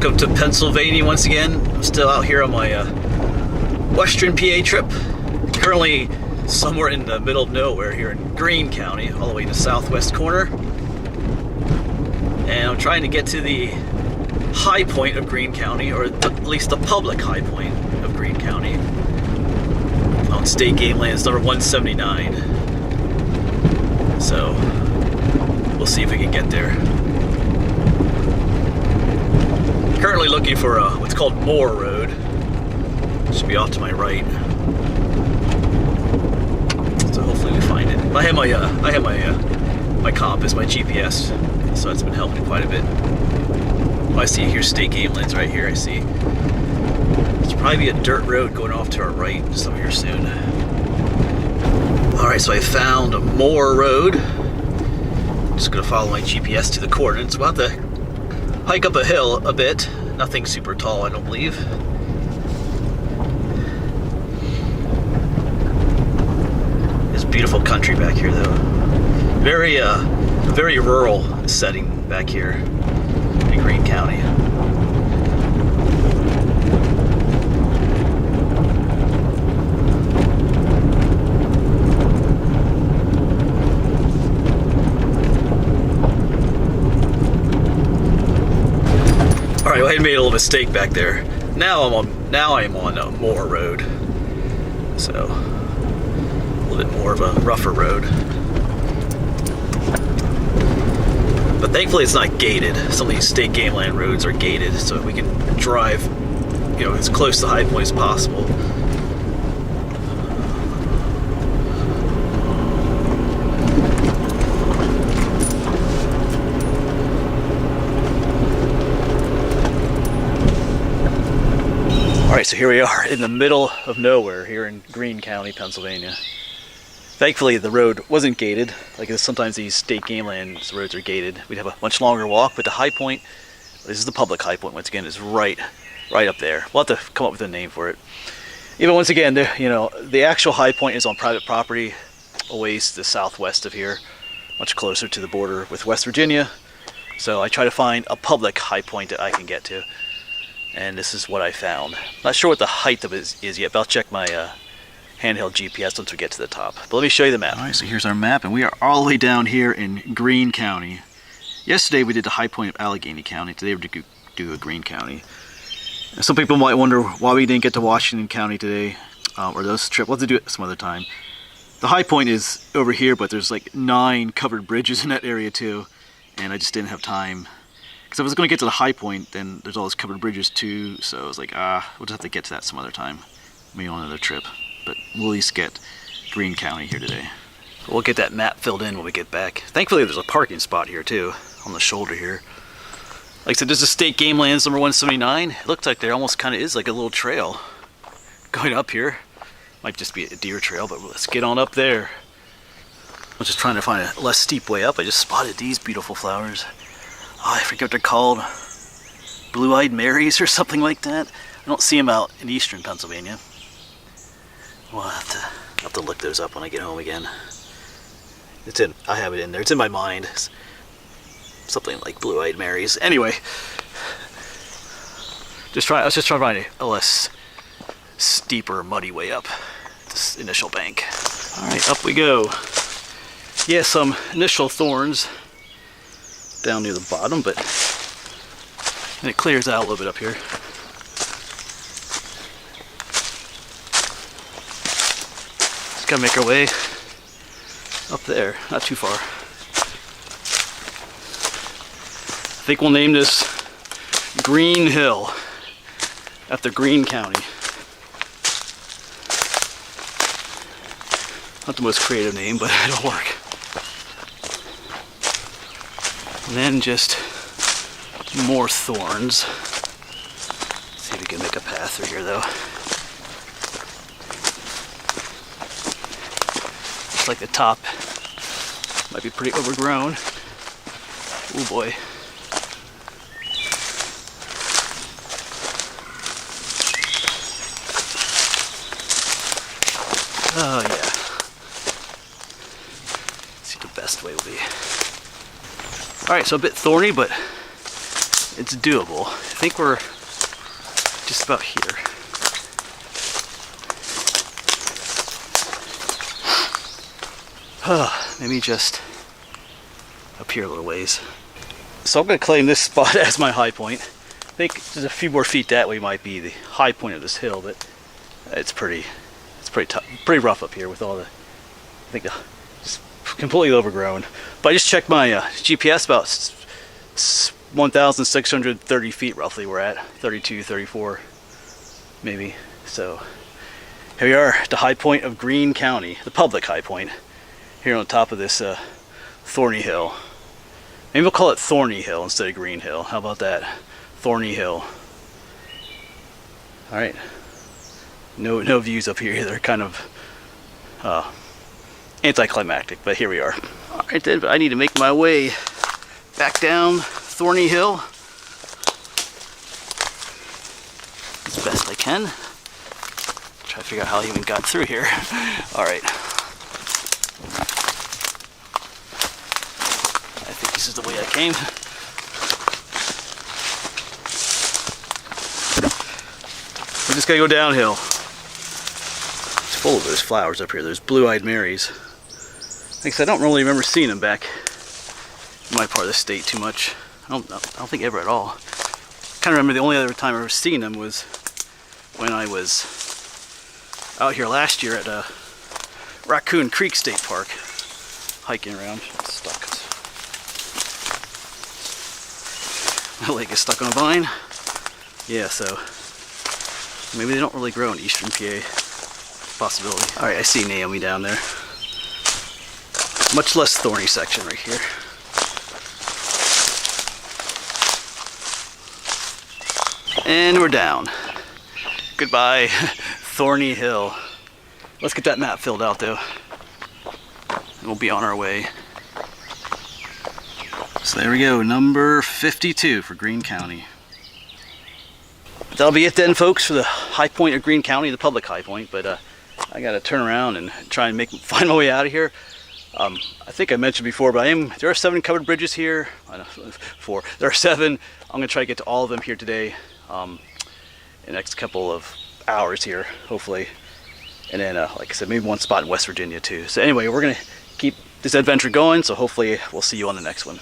Welcome to Pennsylvania once again. I'm still out here on my Western PA trip. Currently somewhere in the middle of nowhere here in Greene County, all the way in the southwest corner. And I'm trying to get to the high point of Greene County, or at least the public high point of Greene County, on state game lands number 179. So we'll see if we can get there. Currently looking for what's called Moore Road. Should be off to my right. So hopefully we find it. I have my compass, my GPS, so it's been helping quite a bit. Oh, I see here's state game lands right here. I see. It's probably a dirt road going off to our right, just up here soon. All right, so I found a Moore Road. Just gonna follow my GPS to the coordinates. About to hike up a hill a bit. Nothing super tall, I don't believe. It's beautiful country back here, though. Very rural setting back here in Greene County. I had made a little mistake back there. Now I am on Moore Road, so a little bit more of a rougher road. But thankfully, it's not gated. Some of these state game land roads are gated, so we can drive, as close to the high point as possible. Alright, so here we are in the middle of nowhere here in Greene County, Pennsylvania. Thankfully the road wasn't gated. Like sometimes these state game lands roads are gated. We'd have a much longer walk, but the high point, this is the public high point once again, is right up there. We'll have to come up with a name for it. Even once again, the actual high point is on private property, a ways to the southwest of here, much closer to the border with West Virginia. So I try to find a public high point that I can get to. And this is what I found. Not sure what the height of it is yet, but I'll check my handheld GPS once we get to the top. But let me show you the map. Alright, so here's our map, and we are all the way down here in Greene County. Yesterday we did the high point of Allegheny County. Today we're going to do a Greene County. And some people might wonder why we didn't get to Washington County today, or this trip. We'll have to do it some other time. The high point is over here, but there's like 9 covered bridges in that area too, and I just didn't have time. Because if I was going to get to the high point, then there's all those covered bridges too, so I was like, we'll just have to get to that some other time. Maybe on another trip. But we'll at least get Greene County here today. We'll get that map filled in when we get back. Thankfully there's a parking spot here too, on the shoulder here. Like I said, this is state game lands number 179. It looks like there almost kind of is like a little trail going up here. Might just be a deer trail, but let's get on up there. I'm just trying to find a less steep way up. I just spotted these beautiful flowers. Oh, I forget what they're called. Blue-eyed Marys or something like that. I don't see them out in eastern Pennsylvania. We'll have to look those up when I get home again. I have it in there. It's in my mind. It's something like Blue-eyed Marys. Anyway, I was just trying to find a less steeper, muddy way up this initial bank. All right, up we go. Yeah, some initial thorns down near the bottom, but then it clears out a little bit up here. Just gotta make our way up there, not too far. I think we'll name this Green Hill after Greene County. Not the most creative name, but it'll work. And then just more thorns. Let's see if we can make a path through here though. Looks like the top might be pretty overgrown. Oh boy. Oh yeah. Let's see what the best way will be. Alright, so a bit thorny, but it's doable. I think we're just about here. Maybe just up here a little ways. So I'm going to claim this spot as my high point. I think just a few more feet that way might be the high point of this hill, but it's pretty tough, pretty rough up here with all the, I think, just completely overgrown. But I just checked my GPS, about 1,630 feet roughly we're at, 32, 34 maybe. So here we are at the high point of Greene County, the public high point, here on top of this Thorny Hill. Maybe we'll call it Thorny Hill instead of Green Hill. How about that? Thorny Hill. Alright. No views up here. They're kind of anticlimactic, but here we are. Alright then, but I need to make my way back down Thorny Hill as best I can. Try to figure out how I even got through here. Alright. I think this is the way I came. We just gotta go downhill. It's full of those flowers up here. There's blue-eyed Marys. Like I said, I don't really remember seeing them back in my part of the state too much. I don't think ever at all. I kind of remember the only other time I ever seen them was when I was out here last year at Raccoon Creek State Park, hiking around. It's stuck. My leg is stuck on a vine. Yeah, so maybe they don't really grow in eastern PA. Possibility. Alright, I see Naomi down there. Much less thorny section right here. And we're down. Goodbye, Thorny Hill. Let's get that map filled out though. And we'll be on our way. So there we go, number 52 for Greene County. That'll be it then, folks, for the high point of Greene County, the public high point. But I gotta turn around and try and find my way out of here. I think I mentioned before, but there are 7 covered bridges here. I know, 4. There are 7. I'm gonna try to get to all of them here today, in the next couple of hours here, hopefully. And then, like I said, maybe one spot in West Virginia too. So anyway, we're gonna keep this adventure going. So hopefully, we'll see you on the next one.